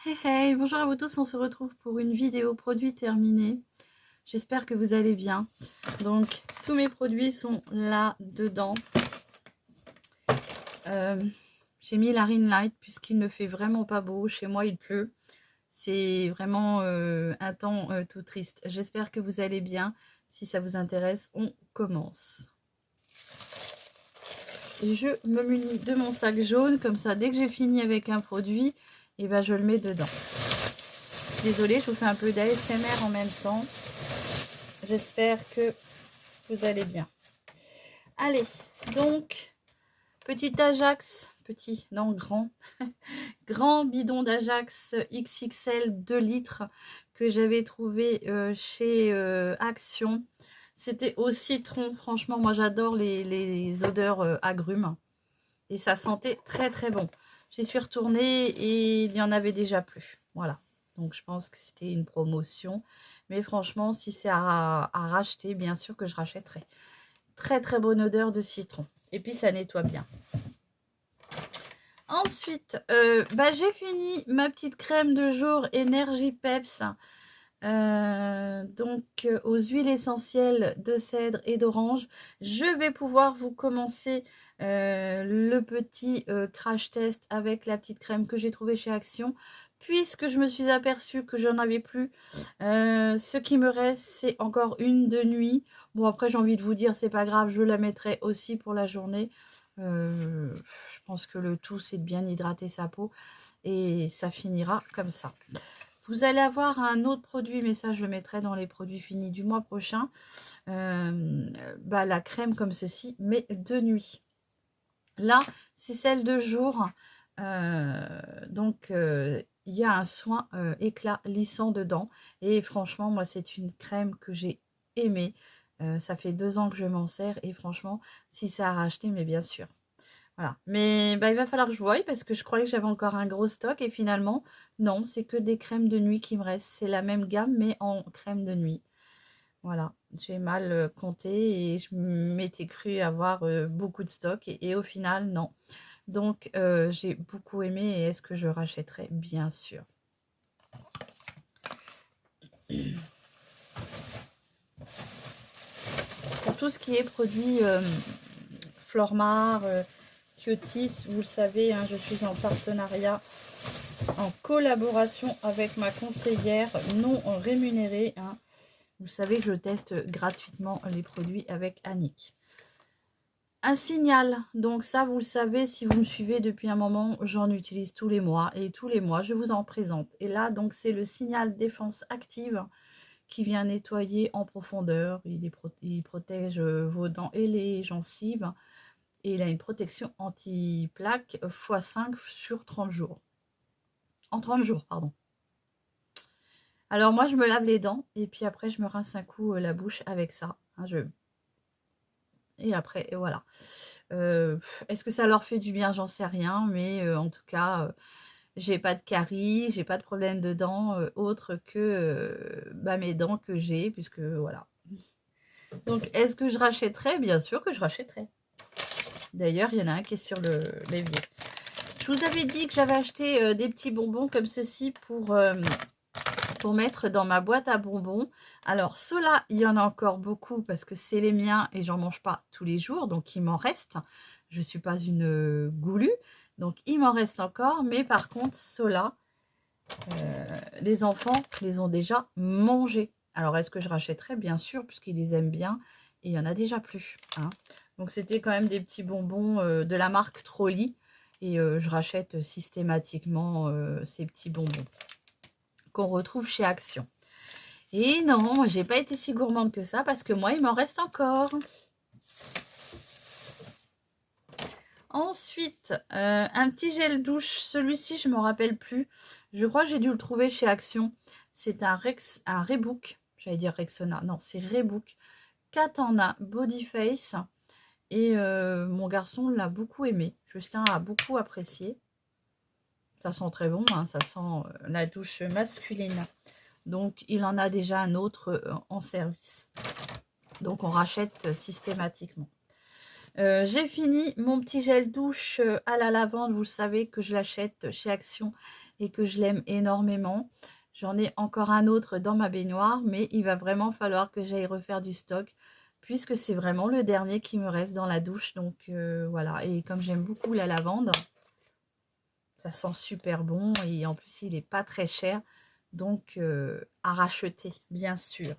Hey hey, bonjour à vous tous, on se retrouve pour une vidéo produit terminé. J'espère que vous allez bien. Donc, tous mes produits sont là dedans. J'ai mis la ring light puisqu'il ne fait vraiment pas beau. Chez moi, il pleut. C'est vraiment un temps tout triste. J'espère que vous allez bien. Si ça vous intéresse, on commence. Je me munis de mon sac jaune. Comme ça, dès que j'ai fini avec un produit, et ben, je le mets dedans. Désolée, je vous fais un peu d'ASMR en même temps. J'espère que vous allez bien. Allez, donc, petit Ajax, petit, non, grand, grand bidon d'Ajax XXL 2 litres que j'avais trouvé chez Action. C'était au citron. Franchement, moi, j'adore les odeurs agrumes. Et ça sentait très, très bon. J'y suis retournée et il n'y en avait déjà plus. Voilà. Donc, je pense que c'était une promotion. Mais franchement, si c'est à racheter, bien sûr que je rachèterai. Très, très bonne odeur de citron. Et puis, ça nettoie bien. Ensuite, j'ai fini ma petite crème de jour Energy Peps. Aux huiles essentielles de cèdre et d'orange. Je vais pouvoir vous commencer le petit crash test avec la petite crème que j'ai trouvée chez Action, puisque je me suis aperçue que j'en avais plus. Ce qui me reste, c'est encore une de nuit. Bon, après, j'ai envie de vous dire, c'est pas grave, je la mettrai aussi pour la journée. Je pense que le tout, c'est de bien hydrater sa peau et ça finira comme ça. Vous allez avoir un autre produit, mais ça, je le mettrai dans les produits finis du mois prochain. La crème comme ceci, mais de nuit. Là, c'est celle de jour. Il y a un soin éclat lissant dedans. Et franchement, moi, c'est une crème que j'ai aimée. Ça fait 2 ans que je m'en sers. Et franchement, si ça a racheté, mais bien sûr. Voilà. Mais il va falloir que je voie parce que je croyais que j'avais encore un gros stock. Et finalement, non, c'est que des crèmes de nuit qui me restent. C'est la même gamme, mais en crème de nuit. Voilà, j'ai mal compté et je m'étais cru avoir beaucoup de stock et au final, non. Donc, j'ai beaucoup aimé et est-ce que je rachèterai? Bien sûr. Pour tout ce qui est produit Flormar, Kyotis, vous le savez, hein, je suis en partenariat, en collaboration avec ma conseillère non rémunérée. Hein. Vous savez que je teste gratuitement les produits avec Annick. Un signal, donc ça vous le savez, si vous me suivez depuis un moment, j'en utilise tous les mois et tous les mois je vous en présente. Et là donc c'est le signal défense active qui vient nettoyer en profondeur, il protège vos dents et les gencives et il a une protection anti-plaque x5 sur 30 jours. En 30 jours, pardon. Alors moi je me lave les dents et puis après je me rince un coup la bouche avec ça. Hein, et après, et voilà. Est-ce que ça leur fait du bien? J'en sais rien, mais en tout cas, j'ai pas de caries, j'ai pas de problème de dents autre que mes dents que j'ai, puisque voilà. Donc, est-ce que je rachèterai? Bien sûr que je rachèterai. D'ailleurs, il y en a un qui est sur l'évier. Je vous avais dit que j'avais acheté des petits bonbons comme ceci pour mettre dans ma boîte à bonbons. Alors, ceux-là, il y en a encore beaucoup parce que c'est les miens et j'en mange pas tous les jours, donc il m'en reste. Je ne suis pas une goulue, donc il m'en reste encore. Mais par contre, ceux-là, les enfants les ont déjà mangés. Alors, est-ce que je rachèterai? Bien sûr, puisqu'ils les aiment bien et il y en a déjà plus. Hein. Donc, c'était quand même des petits bonbons de la marque Trolli et je rachète systématiquement ces petits bonbons qu'on retrouve chez Action. Et non, moi j'ai pas été si gourmande que ça parce que moi il m'en reste encore. Ensuite, un petit gel douche. Celui-ci, je ne me rappelle plus. Je crois que j'ai dû le trouver chez Action. C'est un Rebook. J'allais dire Rexona. Non, c'est Rebook. 4 en 1 Body Face. Et mon garçon l'a beaucoup aimé. Justin a beaucoup apprécié. Ça sent très bon. Hein, ça sent la douche masculine. Donc, il en a déjà un autre en service. Donc, on rachète systématiquement. J'ai fini mon petit gel douche à la lavande. Vous savez que je l'achète chez Action. et que je l'aime énormément. J'en ai encore un autre dans ma baignoire, mais il va vraiment falloir que j'aille refaire du stock puisque c'est vraiment le dernier qui me reste dans la douche. Donc voilà, et comme j'aime beaucoup la lavande, ça sent super bon et en plus il n'est pas très cher. Donc à racheter, bien sûr.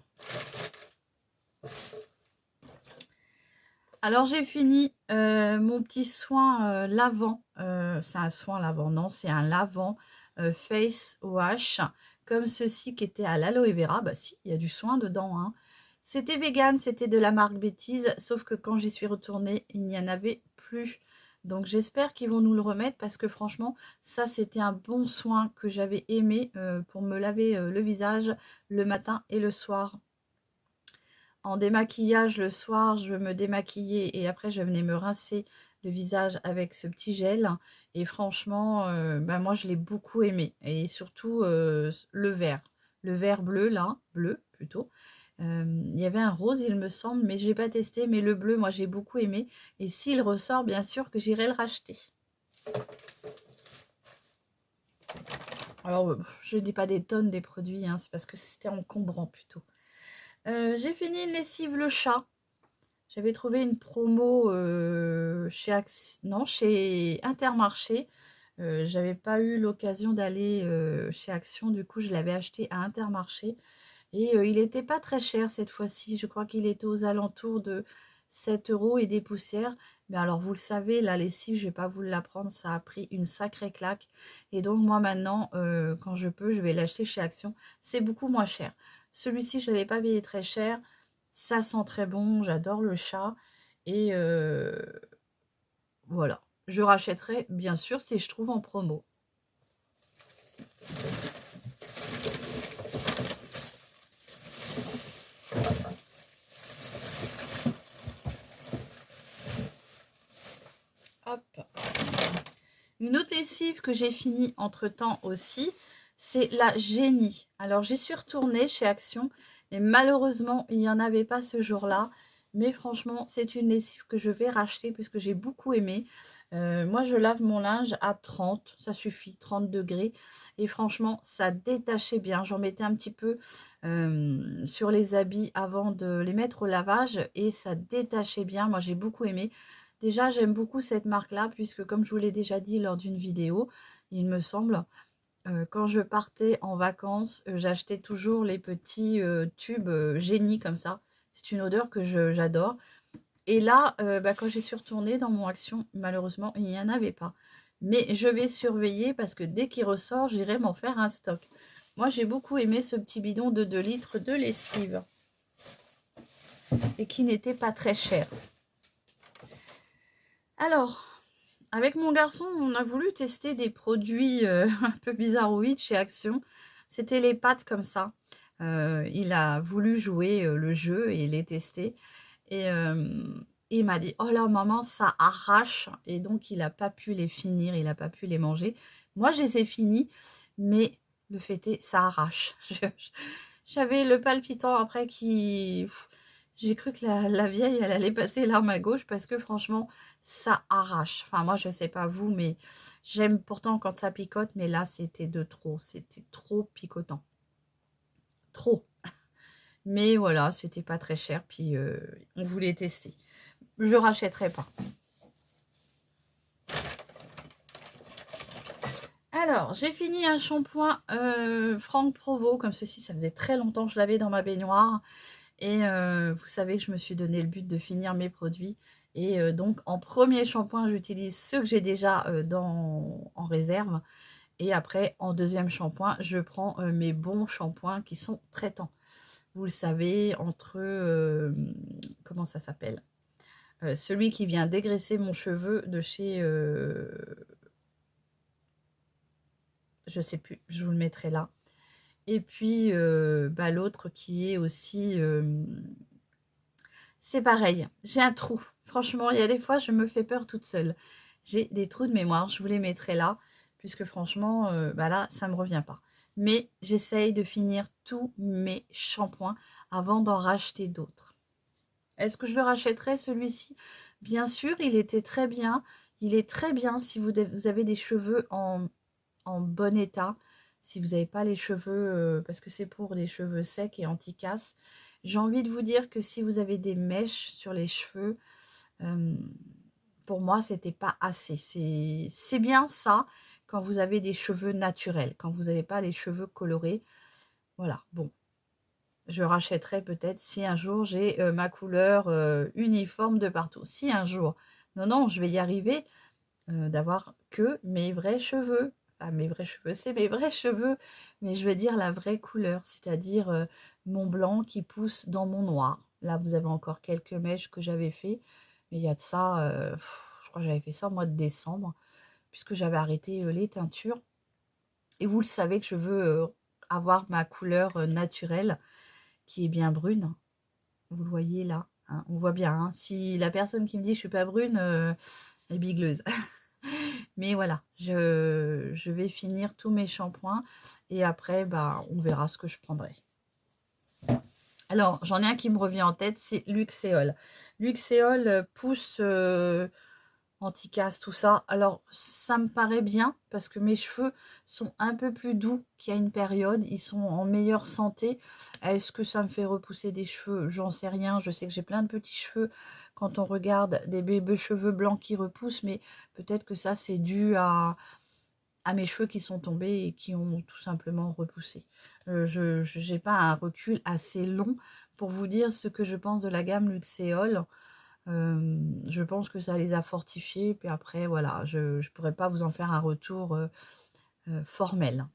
Alors j'ai fini mon petit soin lavant. C'est un soin lavant, non, c'est un lavant face wash. Comme ceci qui était à l'aloe vera. Bah si, il y a du soin dedans. Hein. C'était vegan, c'était de la marque Bêtise. Sauf que quand j'y suis retournée, il n'y en avait plus. Donc j'espère qu'ils vont nous le remettre parce que franchement, ça c'était un bon soin que j'avais aimé pour me laver le visage le matin et le soir. En démaquillage le soir, je me démaquillais et après je venais me rincer le visage avec ce petit gel. Et franchement, bah moi je l'ai beaucoup aimé. Et surtout le vert bleu là, bleu plutôt. Il y avait un rose il me semble, mais je n'ai pas testé. Mais le bleu, moi j'ai beaucoup aimé. Et s'il ressort, bien sûr que j'irai le racheter. Alors, je ne dis pas des tonnes des produits, hein, c'est parce que c'était encombrant plutôt. J'ai fini une lessive le chat. J'avais trouvé une promo chez Intermarché. J'avais pas eu l'occasion d'aller chez Action. Du coup, je l'avais acheté à Intermarché. Et il n'était pas très cher cette fois-ci. Je crois qu'il était aux alentours de 7 € et des poussières. Mais alors, vous le savez, la lessive, je ne vais pas vous l'apprendre. Ça a pris une sacrée claque. Et donc, moi, maintenant, quand je peux, je vais l'acheter chez Action. C'est beaucoup moins cher. Celui-ci, je ne l'avais pas payé très cher. Ça sent très bon. J'adore le chat. Et voilà. Je rachèterai, bien sûr, si je trouve en promo. Hop. Une autre lessive que j'ai fini entre-temps aussi, c'est la Génie. Alors, j'y suis retournée chez Action, et malheureusement, il n'y en avait pas ce jour-là. Mais franchement, c'est une lessive que je vais racheter puisque j'ai beaucoup aimé. Moi, je lave mon linge à 30, ça suffit, 30 degrés. Et franchement, ça détachait bien. J'en mettais un petit peu sur les habits avant de les mettre au lavage et ça détachait bien. Moi, j'ai beaucoup aimé. Déjà, j'aime beaucoup cette marque-là, puisque comme je vous l'ai déjà dit lors d'une vidéo, il me semble, quand je partais en vacances, j'achetais toujours les petits tubes Génie comme ça. C'est une odeur que j'adore. Et là, bah, quand j'y suis retournée dans mon Action, malheureusement, il n'y en avait pas. Mais je vais surveiller parce que dès qu'il ressort, j'irai m'en faire un stock. Moi, j'ai beaucoup aimé ce petit bidon de 2 litres de lessive. Et qui n'était pas très cher. Alors, avec mon garçon, on a voulu tester des produits un peu bizarroïdes chez Action. C'était les pâtes comme ça. Il a voulu jouer le jeu et les tester. Et il m'a dit, oh là maman, ça arrache. Et donc, il n'a pas pu les finir, il n'a pas pu les manger. Moi, je les ai finis, mais le fait est, ça arrache. J'avais le palpitant après qui... J'ai cru que la vieille, elle allait passer l'arme à gauche parce que franchement, ça arrache. Enfin, moi, je ne sais pas vous, mais j'aime pourtant quand ça picote. Mais là, c'était de trop. C'était trop picotant. Trop. Mais voilà, c'était pas très cher. Puis, on voulait tester. Je rachèterai pas. Alors, j'ai fini un shampoing Franck Provo. Comme ceci, ça faisait très longtemps que je l'avais dans ma baignoire. Et vous savez que je me suis donné le but de finir mes produits. Et donc, en premier shampoing, j'utilise ceux que j'ai déjà en réserve. Et après, en deuxième shampoing, je prends mes bons shampoings qui sont traitants. Vous le savez, entre... comment ça s'appelle celui qui vient dégraisser mon cheveu de chez... je sais plus, je vous le mettrai là. Et puis, bah, l'autre qui est aussi... c'est pareil, j'ai un trou. Franchement, il y a des fois, je me fais peur toute seule. J'ai des trous de mémoire, je vous les mettrai là. Puisque franchement, bah là, ça ne me revient pas. Mais j'essaye de finir tous mes shampoings avant d'en racheter d'autres. Est-ce que je le rachèterai celui-ci? Bien sûr, il était très bien. Il est très bien si vous avez des cheveux en en bon état. Si vous n'avez pas les cheveux, parce que c'est pour les cheveux secs et anti-casse. J'ai envie de vous dire que si vous avez des mèches sur les cheveux, pour moi, c'était pas assez. C'est bien ça quand vous avez des cheveux naturels, quand vous n'avez pas les cheveux colorés. Voilà, bon. Je rachèterai peut-être si un jour j'ai ma couleur uniforme de partout. Si un jour, non, non, je vais y arriver d'avoir que mes vrais cheveux. Enfin, mes vrais cheveux, c'est mes vrais cheveux, mais je veux dire la vraie couleur, c'est-à-dire mon blanc qui pousse dans mon noir. Là, vous avez encore quelques mèches que j'avais fait, mais il y a de ça, je crois que j'avais fait ça au mois de décembre, puisque j'avais arrêté les teintures. Et vous le savez que je veux avoir ma couleur naturelle, qui est bien brune. Vous le voyez là, hein, on voit bien. Hein. Si la personne qui me dit que je suis pas brune, elle est bigleuse. Mais voilà, je vais finir tous mes shampoings et après, bah, on verra ce que je prendrai. Alors, j'en ai un qui me revient en tête, c'est Luxéol. Luxéol pousse anti-casse, tout ça. Alors, ça me paraît bien parce que mes cheveux sont un peu plus doux qu'il y a une période. Ils sont en meilleure santé. Est-ce que ça me fait repousser des cheveux? J'en sais rien. Je sais que j'ai plein de petits cheveux quand on regarde des bébés cheveux blancs qui repoussent, mais peut-être que ça, c'est dû à mes cheveux qui sont tombés et qui ont tout simplement repoussé. Je n'ai pas un recul assez long pour vous dire ce que je pense de la gamme Luxéol. Je pense que ça les a fortifiés. Puis après, voilà, je ne pourrais pas vous en faire un retour formel.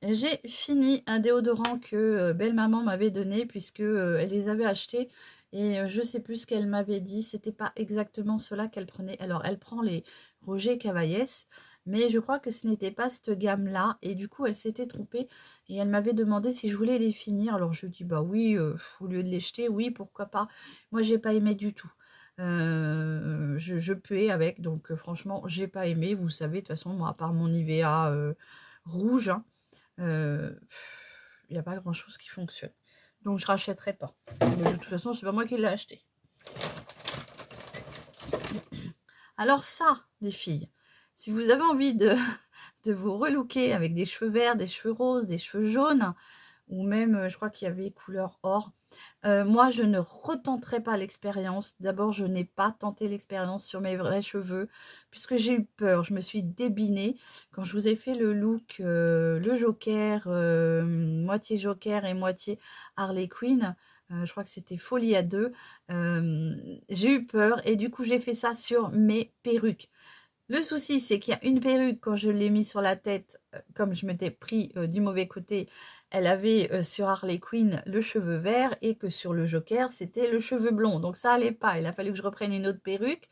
J'ai fini un déodorant que belle maman m'avait donné puisque elle les avait achetés. Et je ne sais plus ce qu'elle m'avait dit. C'était pas exactement cela qu'elle prenait. Alors, elle prend les Roger Cavaillès. Mais je crois que ce n'était pas cette gamme-là. Et du coup, elle s'était trompée. Et elle m'avait demandé si je voulais les finir. Alors, je dis, bah oui, au lieu de les jeter, oui, pourquoi pas. Moi, j'ai pas aimé du tout. Je puais avec. Donc, franchement, j'ai pas aimé. Vous savez, de toute façon, moi, à part mon Nivea rouge, hein, il n'y a pas grand-chose qui fonctionne. Donc, je rachèterai pas. Mais de toute façon, c'est pas moi qui l'ai acheté. Alors ça, les filles, si vous avez envie de vous relooker avec des cheveux verts, des cheveux roses, des cheveux jaunes, ou même, je crois qu'il y avait couleur or, moi, je ne retenterai pas l'expérience. D'abord, je n'ai pas tenté l'expérience sur mes vrais cheveux, puisque j'ai eu peur. Je me suis débinée. Quand je vous ai fait le look, le Joker, moitié Joker et moitié Harley Quinn, je crois que c'était Folie à deux, j'ai eu peur et du coup, j'ai fait ça sur mes perruques. Le souci, c'est qu'il y a une perruque, quand je l'ai mis sur la tête, comme je m'étais pris du mauvais côté, elle avait sur Harley Quinn le cheveu vert et que sur le Joker, c'était le cheveu blond. Donc ça allait pas. Il a fallu que je reprenne une autre perruque.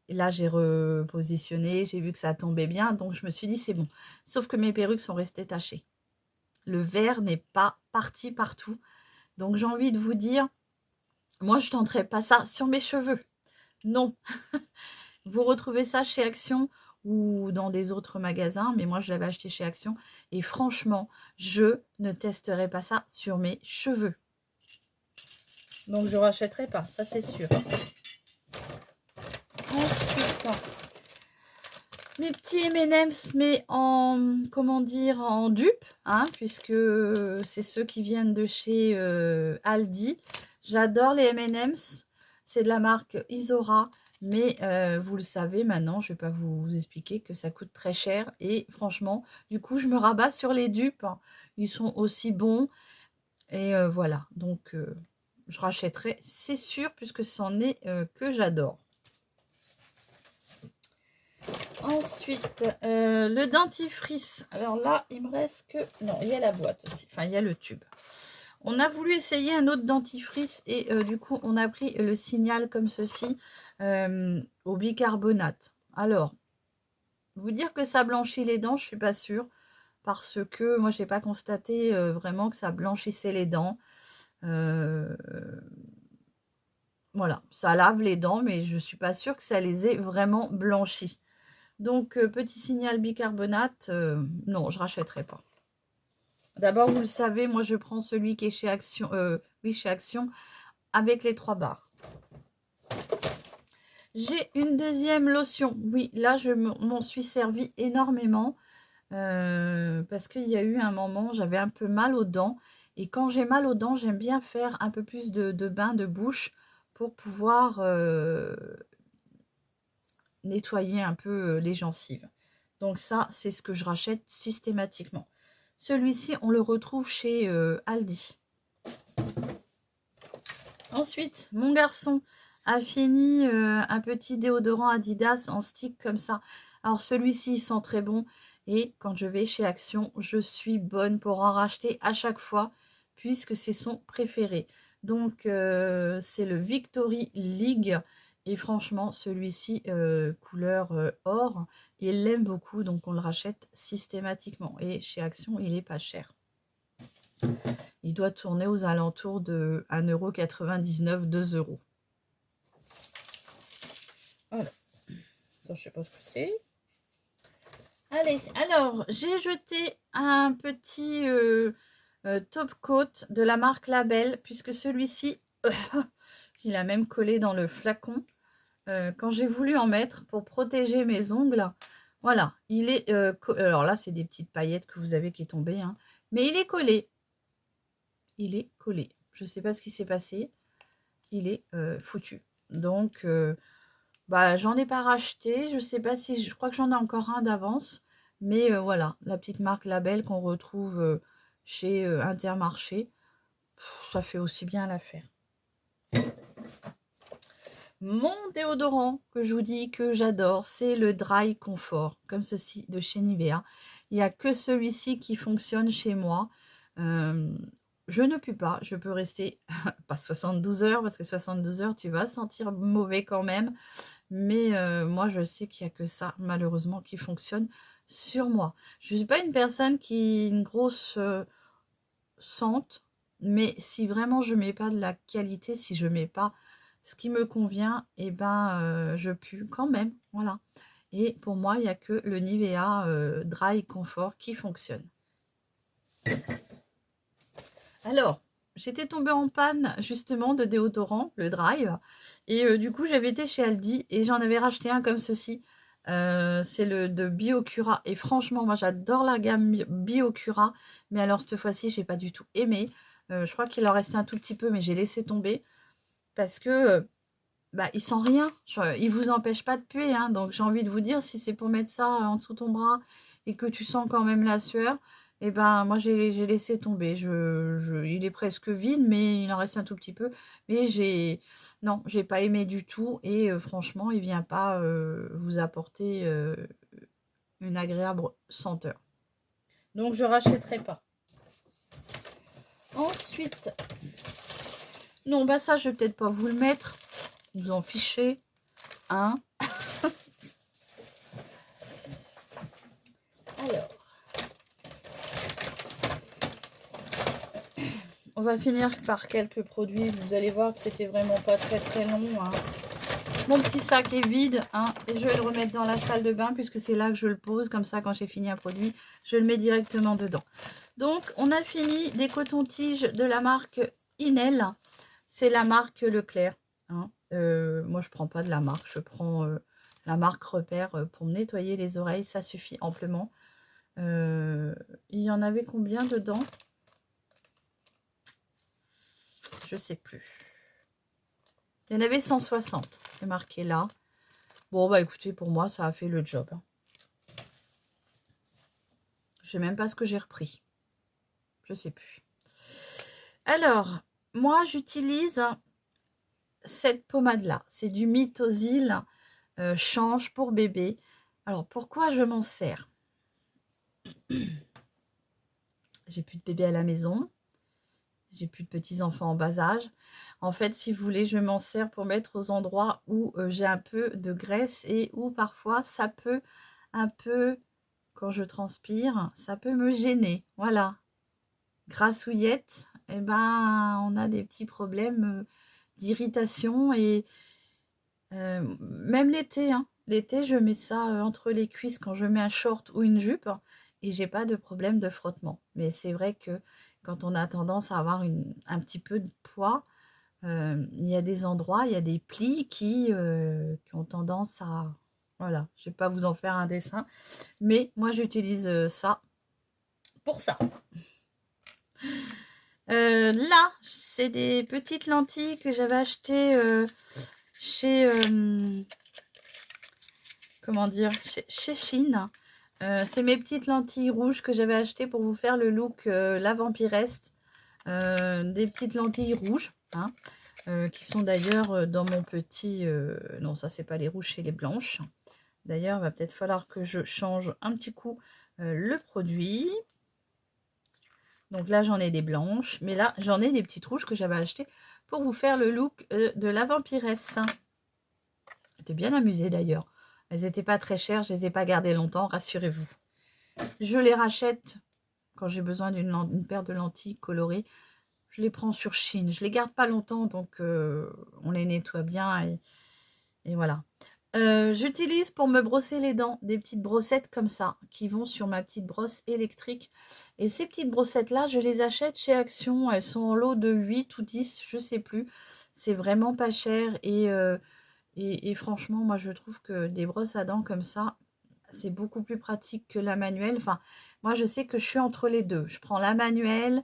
Et là, j'ai repositionné, j'ai vu que ça tombait bien. Donc je me suis dit, c'est bon. Sauf que mes perruques sont restées tachées. Le vert n'est pas parti partout. Donc j'ai envie de vous dire, moi, je ne tenterai pas ça sur mes cheveux. Non. Vous retrouvez ça chez Action ou dans des autres magasins, mais moi je l'avais acheté chez Action et franchement, je ne testerai pas ça sur mes cheveux. Donc je rachèterai pas, ça c'est sûr. Ensuite, mes petits M&M's, mais en, comment dire, en dupe, hein, puisque c'est ceux qui viennent de chez Aldi. J'adore les M&M's, c'est de la marque Isora. Mais vous le savez maintenant, je ne vais pas vous expliquer que ça coûte très cher. Et franchement, du coup, je me rabats sur les dupes. Ils sont aussi bons. Et voilà, donc je rachèterai, c'est sûr, puisque c'en est que j'adore. Ensuite, le dentifrice. Alors là, il me reste que... Non, il y a la boîte aussi. Enfin, il y a le tube. On a voulu essayer un autre dentifrice et du coup, on a pris le Signal comme ceci au bicarbonate. Alors, vous dire que ça blanchit les dents, je suis pas sûre parce que moi, je n'ai pas constaté vraiment que ça blanchissait les dents. Voilà, ça lave les dents, mais je suis pas sûre que ça les ait vraiment blanchis. Donc, petit Signal bicarbonate, non, je rachèterai pas. D'abord, vous le savez, moi, je prends celui qui est chez Action, oui, chez Action, avec les 3 barres. J'ai une deuxième lotion. Oui, là, je m'en suis servi énormément. Parce qu'il y a eu un moment, j'avais un peu mal aux dents. Et quand j'ai mal aux dents, j'aime bien faire un peu plus de bain de bouche pour pouvoir nettoyer un peu les gencives. Donc ça, c'est ce que je rachète systématiquement. Celui-ci, on le retrouve chez Aldi. Ensuite, mon garçon a fini un petit déodorant Adidas en stick comme ça. Alors celui-ci, il sent très bon. Et quand je vais chez Action, je suis bonne pour en racheter à chaque fois, puisque c'est son préféré. Donc, c'est le Victory League. Et franchement, celui-ci, couleur or, il l'aime beaucoup, donc on le rachète systématiquement. Et chez Action, il est pas cher. Il doit tourner aux alentours de 1,99 €, 2 €. Voilà. Ça, je sais pas ce que c'est. Allez, alors, j'ai jeté un petit top coat de la marque Label, puisque celui-ci, il a même collé dans le flacon. Quand j'ai voulu en mettre pour protéger mes ongles, voilà, il est... alors là, c'est des petites paillettes que vous avez qui est tombée, hein, mais il est collé. Il est collé. Je ne sais pas ce qui s'est passé. Il est foutu. Donc, bah, j'en ai pas racheté. Je sais pas si... Je crois que j'en ai encore un d'avance. Mais voilà, la petite marque Label qu'on retrouve chez Intermarché. Ça fait aussi bien l'affaire. Mon déodorant que je vous dis que j'adore, c'est le Dry Comfort, comme ceci de chez Nivea. Il n'y a que celui-ci qui fonctionne chez moi. Je ne pue pas, je peux rester, pas 72 heures, parce que 72 heures, tu vas sentir mauvais quand même. Mais moi, je sais qu'il n'y a que ça, malheureusement, qui fonctionne sur moi. Je ne suis pas une personne qui est une grosse sente, mais si vraiment je ne mets pas de la qualité, si je ne mets pas ce qui me convient, et ben je pue quand même, voilà. Et pour moi, il n'y a que le Nivea Dry Comfort qui fonctionne. Alors, j'étais tombée en panne justement de déodorant, le Drive, et du coup j'avais été chez Aldi et j'en avais racheté un comme ceci. C'est le de Biocura, et franchement moi j'adore la gamme Biocura, mais alors cette fois-ci j'ai pas du tout aimé. Je crois qu'il en restait un tout petit peu, mais j'ai laissé tomber parce que bah, il sent rien. Il vous empêche pas de puer, hein. Donc j'ai envie de vous dire, si c'est pour mettre ça en dessous de ton bras et que tu sens quand même la sueur, et ben moi j'ai laissé tomber. Il est presque vide, mais il en reste un tout petit peu. Mais non, j'ai pas aimé du tout, et franchement, il vient pas vous apporter une agréable senteur. Donc je rachèterai pas. Ensuite, non, bah ça je vais peut-être pas vous le mettre. Vous en fichez, hein. Alors, on va finir par quelques produits. Vous allez voir que c'était vraiment pas très long, hein. Mon petit sac est vide, hein, et je vais le remettre dans la salle de bain puisque c'est là que je le pose. Comme ça, quand j'ai fini un produit, je le mets directement dedans. Donc, on a fini des cotons-tiges de la marque Inel. C'est la marque Leclerc, hein. Moi, je prends pas de la marque. Je prends la marque Repère pour me nettoyer les oreilles. Ça suffit amplement. Il y en avait combien dedans? Je sais plus. Il y en avait 160. C'est marqué là. Bon, bah écoutez, pour moi, ça a fait le job. Je sais même pas ce que j'ai repris. Je sais plus. Alors, moi, j'utilise cette pommade-là. C'est du Mythosil Change pour bébé. Alors, pourquoi je m'en sers? J'ai plus de bébé à la maison. J'ai plus de petits-enfants en bas âge. En fait, si vous voulez, je m'en sers pour mettre aux endroits où j'ai un peu de graisse et où parfois ça peut un peu, quand je transpire, ça peut me gêner. Voilà. Grassouillette, eh ben, on a des petits problèmes d'irritation, et même l'été, hein. L'été, je mets ça entre les cuisses quand je mets un short ou une jupe et j'ai pas de problème de frottement. Mais c'est vrai que quand on a tendance à avoir un petit peu de poids, il y a des endroits, il y a des plis qui ont tendance à... Voilà, je ne vais pas vous en faire un dessin, mais moi j'utilise ça pour ça. Là, c'est des petites lentilles que j'avais achetées chez... comment dire, chez Chine. C'est mes petites lentilles rouges que j'avais achetées pour vous faire le look la vampireste. Des petites lentilles rouges, hein, qui sont d'ailleurs dans mon petit... non, ça, c'est pas les rouges, c'est les blanches. D'ailleurs, il va peut-être falloir que je change un petit coup le produit. Donc là, j'en ai des blanches, mais là, j'en ai des petites rouges que j'avais achetées pour vous faire le look de la vampiresse. J'étais bien amusée d'ailleurs. Elles n'étaient pas très chères, je ne les ai pas gardées longtemps, rassurez-vous. Je les rachète quand j'ai besoin d'une paire de lentilles colorées. Je les prends sur Chine. Je ne les garde pas longtemps, donc on les nettoie bien. Et voilà. J'utilise pour me brosser les dents des petites brossettes comme ça, qui vont sur ma petite brosse électrique. Et ces petites brossettes-là, je les achète chez Action. Elles sont en lot de 8 ou 10, je ne sais plus. C'est vraiment pas cher. Et franchement, moi, je trouve que des brosses à dents comme ça, c'est beaucoup plus pratique que la manuelle. Enfin, moi, je sais que je suis entre les deux. Je prends la manuelle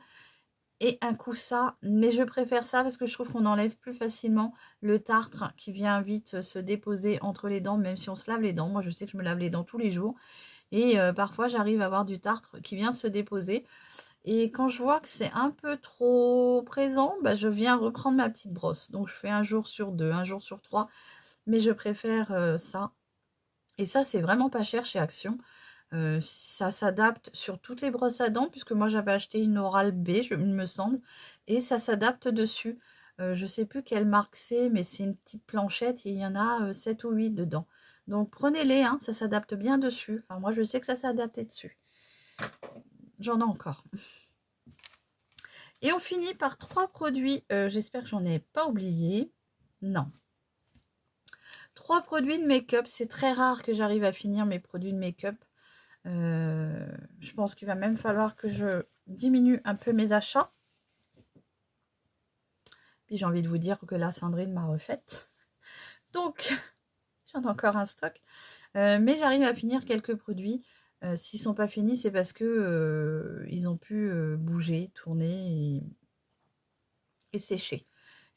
et un coup ça, mais je préfère ça parce que je trouve qu'on enlève plus facilement le tartre qui vient vite se déposer entre les dents, même si on se lave les dents. Moi, je sais que je me lave les dents tous les jours. Et parfois, j'arrive à avoir du tartre qui vient se déposer. Et quand je vois que c'est un peu trop présent, bah, je viens reprendre ma petite brosse. Donc, je fais un jour sur 2, un jour sur 3. Mais je préfère ça. Et ça, c'est vraiment pas cher chez Action. Ça s'adapte sur toutes les brosses à dents, puisque moi, j'avais acheté une Oral B, il me semble. Et ça s'adapte dessus. Je sais plus quelle marque c'est, mais c'est une petite planchette. Et il y en a 7 ou 8 dedans. Donc, prenez-les, hein, ça s'adapte bien dessus. Enfin, moi, je sais que ça s'est adapté dessus. J'en ai encore. Et on finit par 3 produits. J'espère que j'en ai pas oublié. Non. 3 produits de make-up. C'est très rare que j'arrive à finir mes produits de make-up. Je pense qu'il va même falloir que je diminue un peu mes achats. Puis j'ai envie de vous dire que là, Sandrine m'a refaite. Donc, j'en ai encore un stock. Mais j'arrive à finir quelques produits. S'ils ne sont pas finis, c'est parce que ils ont pu bouger, tourner et sécher.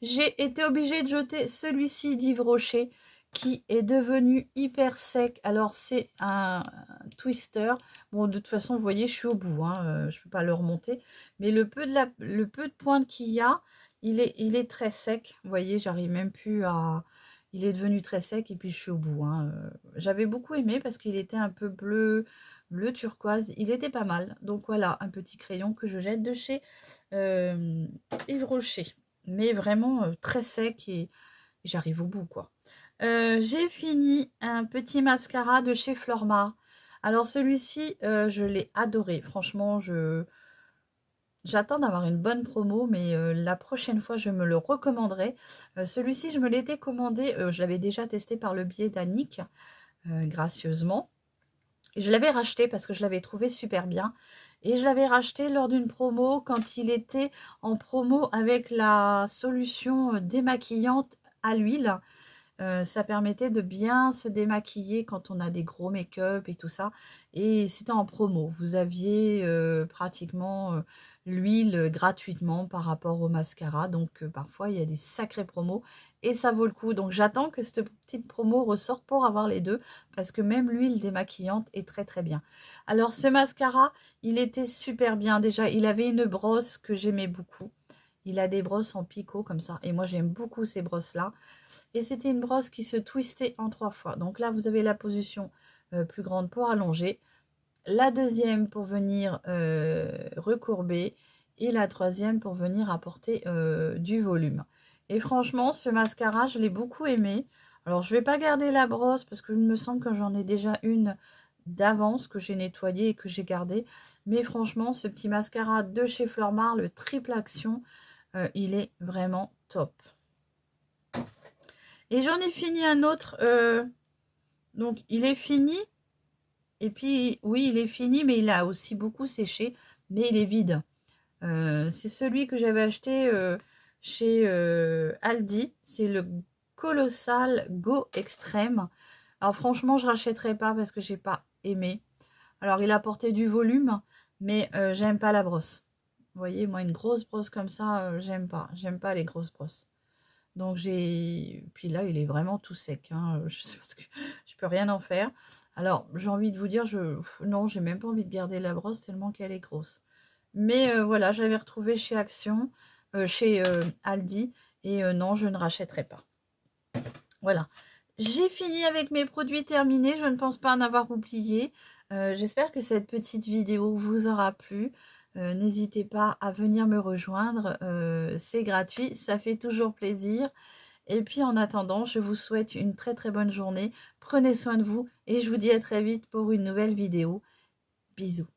J'ai été obligée de jeter celui-ci d'Yves Rocher qui est devenu hyper sec. Alors, c'est un twister. Bon, de toute façon, vous voyez, je suis au bout. Hein, je ne peux pas le remonter. Mais le peu de pointe qu'il y a, il est très sec. Vous voyez, j'arrive même plus à... Il est devenu très sec et puis je suis au bout. Hein. J'avais beaucoup aimé parce qu'il était un peu bleu turquoise. Il était pas mal. Donc, voilà, un petit crayon que je jette de chez Yves Rocher. Mais vraiment très sec et j'arrive au bout, quoi. J'ai fini un petit mascara de chez Flormar. Alors celui-ci, je l'ai adoré. Franchement, j'attends d'avoir une bonne promo, mais la prochaine fois, je me le recommanderai. Celui-ci, je me l'étais commandé. Je l'avais déjà testé par le biais d'Annick, gracieusement. Et je l'avais racheté parce que je l'avais trouvé super bien. Et je l'avais racheté lors d'une promo quand il était en promo avec la solution démaquillante à l'huile. Ça permettait de bien se démaquiller quand on a des gros make-up et tout ça. Et c'était en promo. Vous aviez pratiquement l'huile gratuitement par rapport au mascara. Donc parfois, il y a des sacrés promos et ça vaut le coup. Donc j'attends que cette petite promo ressorte pour avoir les deux parce que même l'huile démaquillante est très très bien. Alors ce mascara, il était super bien. Déjà, il avait une brosse que j'aimais beaucoup. Il a des brosses en picot comme ça. Et moi, j'aime beaucoup ces brosses-là. Et c'était une brosse qui se twistait en 3 fois. Donc là, vous avez la position plus grande pour allonger. La deuxième pour venir recourber. Et la troisième pour venir apporter du volume. Et franchement, ce mascara, je l'ai beaucoup aimé. Alors, je ne vais pas garder la brosse parce qu'il me semble que j'en ai déjà une d'avance que j'ai nettoyée et que j'ai gardée. Mais franchement, ce petit mascara de chez Flormar, le triple action, il est vraiment top. Et j'en ai fini un autre. Donc, il est fini. Et puis, oui, il est fini, mais il a aussi beaucoup séché. Mais il est vide. C'est celui que j'avais acheté chez Aldi. C'est le Colossal Go Extreme. Alors franchement, je rachèterai pas parce que j'ai pas aimé. Alors il apportait du volume, mais j'aime pas la brosse. Vous voyez, moi une grosse brosse comme ça, j'aime pas. J'aime pas les grosses brosses. Donc puis là, il est vraiment tout sec, hein. Je sais pas ce que je peux rien en faire. Alors, j'ai envie de vous dire, non, j'ai même pas envie de garder la brosse tellement qu'elle est grosse. Mais voilà, je l'avais retrouvée chez Action, chez Aldi, et non, je ne rachèterai pas. Voilà. J'ai fini avec mes produits terminés. Je ne pense pas en avoir oublié. J'espère que cette petite vidéo vous aura plu. N'hésitez pas à venir me rejoindre. C'est gratuit, ça fait toujours plaisir. Et puis en attendant, je vous souhaite une très très bonne journée. Prenez soin de vous et je vous dis à très vite pour une nouvelle vidéo. Bisous.